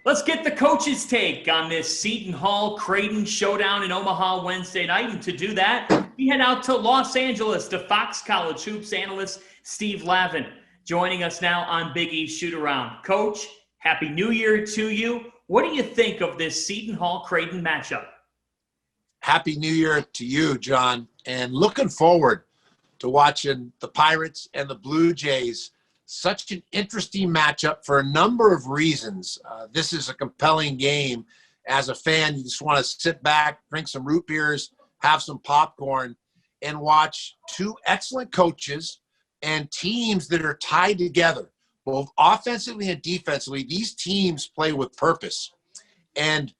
Let's get the coach's take on this Seton Hall-Creighton showdown in Omaha Wednesday night. And to do that, we head out to Los Angeles to Fox College Hoops analyst Steve LAVIN, joining us now on Big East Shoot-Around. Coach, Happy New Year to you. What do you think of this Seton Hall-Creighton matchup? Happy New Year to you, John. And looking forward to watching the Pirates and the Blue Jays. Such an interesting matchup for a number of reasons. This is a compelling game. As a fan, you just want to sit back, drink some root beers, have some popcorn, and watch two excellent coaches and teams that are tied together, both offensively and defensively. These teams play with purpose. And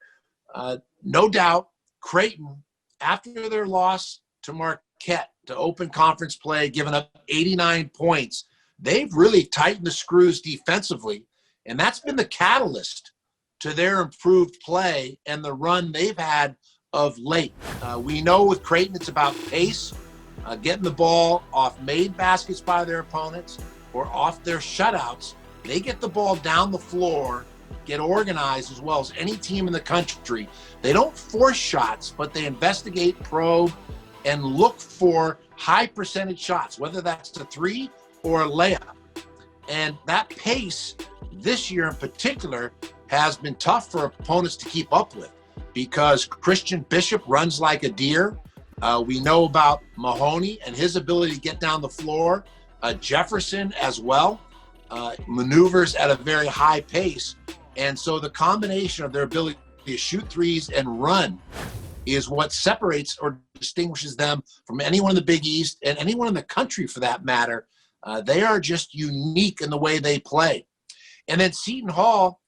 no doubt, Creighton, after their loss to Marquette to open conference play, giving up 89 points, they've really tightened the screws defensively, and that's been the catalyst to their improved play and the run they've had of late. We know with Creighton it's about pace, getting the ball off made baskets by their opponents or off their shutouts. They get the ball down the floor, get organized as well as any team in the country. They don't force shots, but they investigate, probe, and look for high percentage shots, whether that's a three or a layup. And that pace this year in particular has been tough for opponents to keep up with because Christian Bishop runs like a deer. We know about Mahoney and his ability to get down the floor. Jefferson as well maneuvers at a very high pace. And so the combination of their ability to shoot threes and run is what separates or distinguishes them from anyone in the Big East and anyone in the country for that matter. They are just unique in the way they play. And then Seton Hall,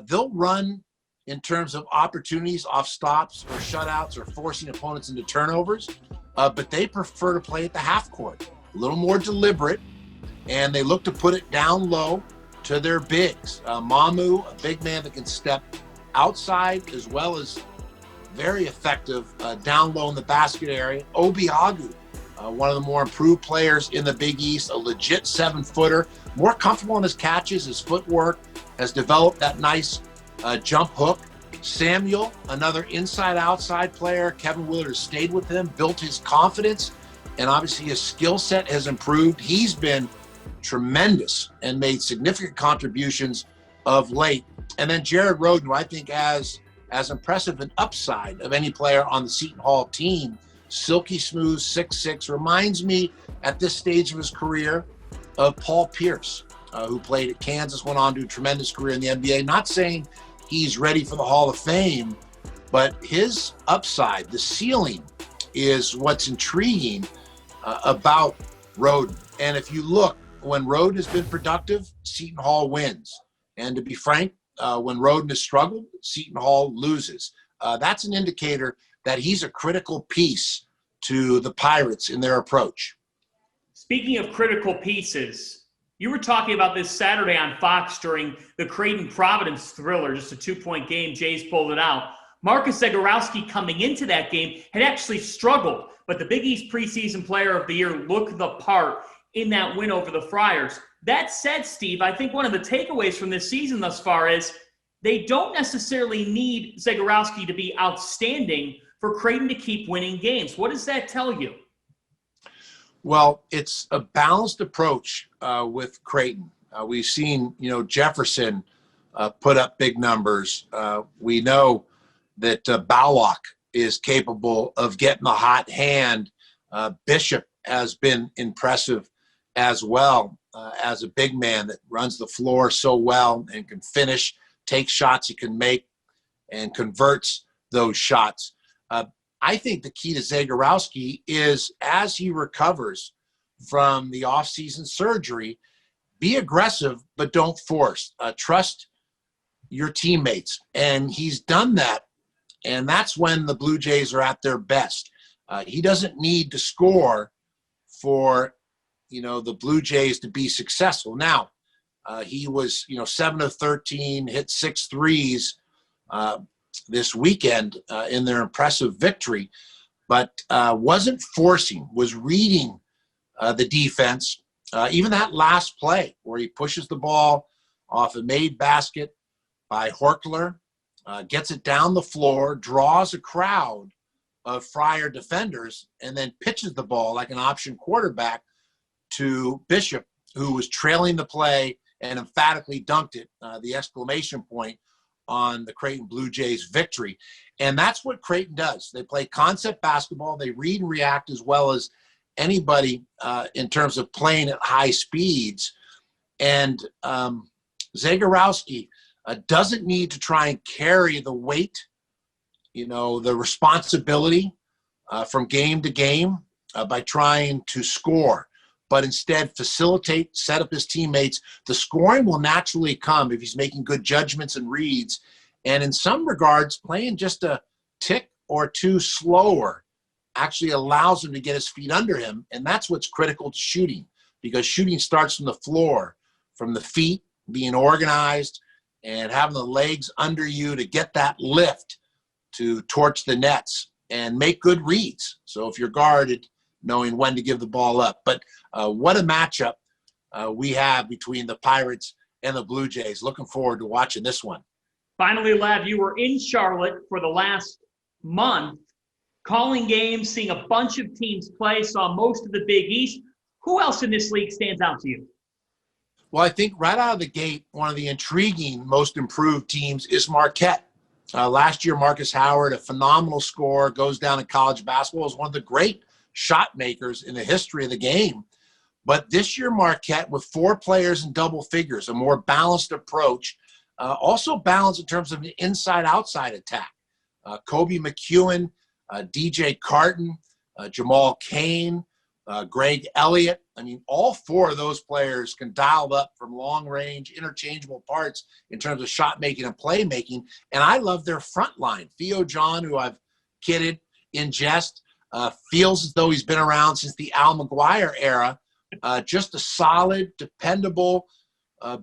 they'll run in terms of opportunities off stops or shutouts or forcing opponents into turnovers, but they prefer to play at the half court, a little more deliberate, and they look to put it down low to their bigs. Mamu, a big man that can step outside as well as very effective down low in the basket area. Obiagu, one of the more improved players in the Big East, a legit 7-footer, more comfortable in his catches, his footwork, has developed that nice jump hook. Samuel, another inside-outside player. Kevin Willard has stayed with him, built his confidence, and obviously his skill set has improved. He's been tremendous and made significant contributions of late. And then Jared Rhoden, who I think as impressive an upside of any player on the Seton Hall team. Silky smooth, 6'6", reminds me at this stage of his career of Paul Pierce, who played at Kansas, went on to a tremendous career in the NBA. Not saying he's ready for the Hall of Fame, but his upside, the ceiling, is what's intriguing about Rhoden. And if you look, when Rhoden has been productive, Seton Hall wins. And to be frank, when Rhoden has struggled, Seton Hall loses. That's an indicator that he's a critical piece to the Pirates in their approach. Speaking of critical pieces, you were talking about this Saturday on Fox during the Creighton-Providence thriller, just a 2-point game. Jays pulled it out. Marcus Zegarowski coming into that game had actually struggled, but the Big East preseason player of the year looked the part in that win over the Friars. That said, Steve, I think one of the takeaways from this season thus far is they don't necessarily need Zegarowski to be outstanding for Creighton to keep winning games. What does that tell you? Well, it's a balanced approach with Creighton. We've seen, Jefferson put up big numbers. We know that Balak is capable of getting the hot hand. Bishop has been impressive as well as a big man that runs the floor so well and can finish, take shots he can make, and converts those shots. I think the key to Zegarowski is as he recovers from the offseason surgery, be aggressive, but don't force. Trust your teammates. And he's done that. And that's when the Blue Jays are at their best. He doesn't need to score for, the Blue Jays to be successful. Now, he was, 7 of 13, hit 6 threes this weekend in their impressive victory, but wasn't forcing, was reading the defense. Even that last play where he pushes the ball off a made basket by Horkler, gets it down the floor, draws a crowd of Friar defenders, and then pitches the ball like an option quarterback to Bishop, who was trailing the play and emphatically dunked it, the exclamation point on the Creighton Blue Jays victory. And that's what Creighton does. They play concept basketball. They read and react as well as anybody in terms of playing at high speeds. And Zagorowski doesn't need to try and carry the weight, the responsibility from game to game by trying to score, but instead facilitate, set up his teammates. The scoring will naturally come if he's making good judgments and reads. And in some regards, playing just a tick or two slower actually allows him to get his feet under him. And that's what's critical to shooting, because shooting starts from the floor, from the feet, being organized and having the legs under you to get that lift to torch the nets and make good reads. So if you're guarded, knowing when to give the ball up. But what a matchup we have between the Pirates and the Blue Jays. Looking forward to watching this one. Finally, Lav, you were in Charlotte for the last month, calling games, seeing a bunch of teams play, saw most of the Big East. Who else in this league stands out to you? Well, I think right out of the gate, one of the intriguing, most improved teams is Marquette. Last year, Marcus Howard, a phenomenal scorer, goes down in college basketball, is one of the great shot makers in the history of the game. But this year, Marquette, with 4 players in double figures, a more balanced approach, also balanced in terms of an inside-outside attack. Kobe McEwen, DJ Carton, Jamal Cain, Greg Elliott. I mean, all 4 of those players can dial up from long-range, interchangeable parts in terms of shot-making and play-making. And I love their front line. Theo John, who I've kidded in jest, feels as though he's been around since the Al McGuire era. Just a solid, dependable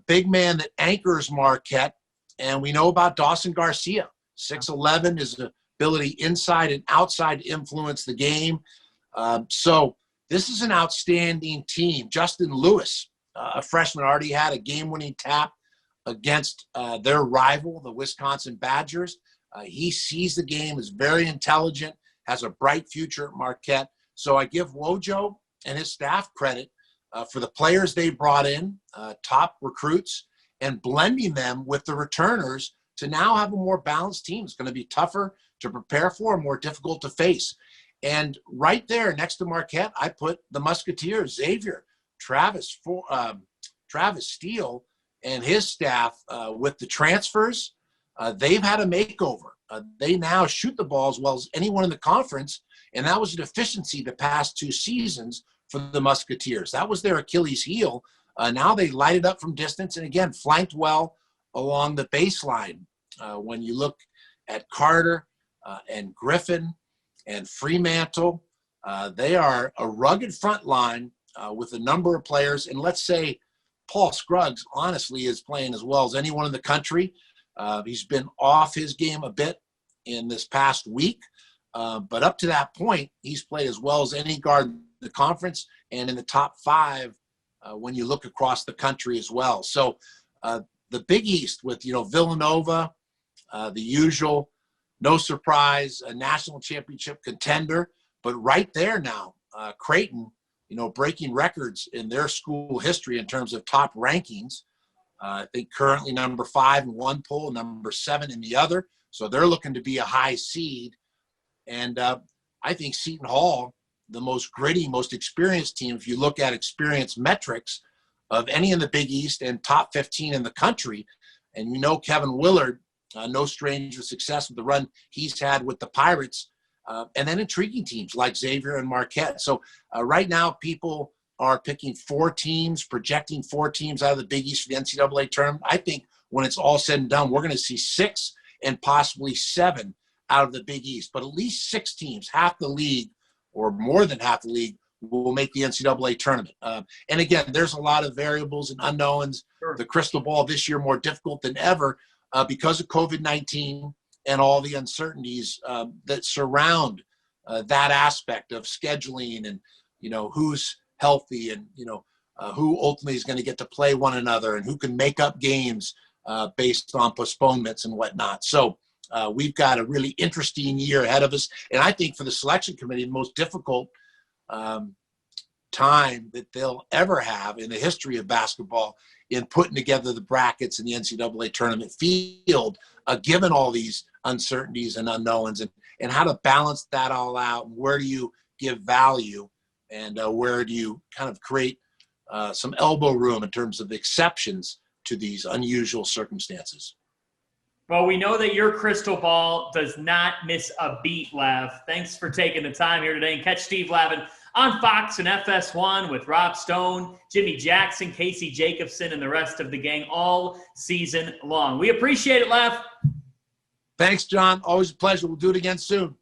big man that anchors Marquette. And we know about Dawson Garcia. 6'11", his ability inside and outside to influence the game. So this is an outstanding team. Justin Lewis, a freshman, already had a game-winning tap against their rival, the Wisconsin Badgers. He sees the game, is very intelligent, has a bright future at Marquette. So I give Wojo and his staff credit for the players they brought in, top recruits, and blending them with the returners to now have a more balanced team. It's going to be tougher to prepare for, more difficult to face. And right there next to Marquette, I put the Musketeers, Xavier, Travis Steele, and his staff with the transfers. They've had a makeover. They now shoot the ball as well as anyone in the conference, and that was a deficiency the past 2 seasons for the Musketeers. That was their Achilles heel. Now they light it up from distance, and again, flanked well along the baseline. When you look at Carter and Griffin and Fremantle, they are a rugged front line with a number of players. And let's say Paul Scruggs, honestly, is playing as well as anyone in the country. He's been off his game a bit in this past week. But up to that point, he's played as well as any guard in the conference and in the top 5 when you look across the country as well. So the Big East with, Villanova, the usual, no surprise, a national championship contender. But right there now, Creighton, breaking records in their school history in terms of top rankings. I think currently number 5 in one poll, number 7 in the other. So they're looking to be a high seed. And I think Seton Hall, the most gritty, most experienced team, if you look at experience metrics of any in the Big East and top 15 in the country. And Kevin Willard, no stranger to success with the run he's had with the Pirates. And then intriguing teams like Xavier and Marquette. So right now people are picking 4 teams, projecting 4 teams out of the Big East for the NCAA tournament. I think when it's all said and done, we're going to see 6 and possibly 7 out of the Big East. But at least 6 teams, half the league or more than half the league, will make the NCAA tournament. And again, there's a lot of variables and unknowns. Sure. The crystal ball this year more difficult than ever because of COVID-19 and all the uncertainties that surround that aspect of scheduling and, who's healthy and, who ultimately is going to get to play one another and who can make up games based on postponements and whatnot. So we've got a really interesting year ahead of us. And I think for the selection committee, the most difficult time that they'll ever have in the history of basketball in putting together the brackets in the NCAA tournament field, given all these uncertainties and unknowns, and how to balance that all out. And where do you give value, and where do you kind of create some elbow room in terms of exceptions to these unusual circumstances? Well, we know that your crystal ball does not miss a beat, Lav. Thanks for taking the time here today. And catch Steve Lavin on Fox and FS1 with Rob Stone, Jimmy Jackson, Casey Jacobson, and the rest of the gang all season long. We appreciate it, Lav. Thanks, John. Always a pleasure. We'll do it again soon.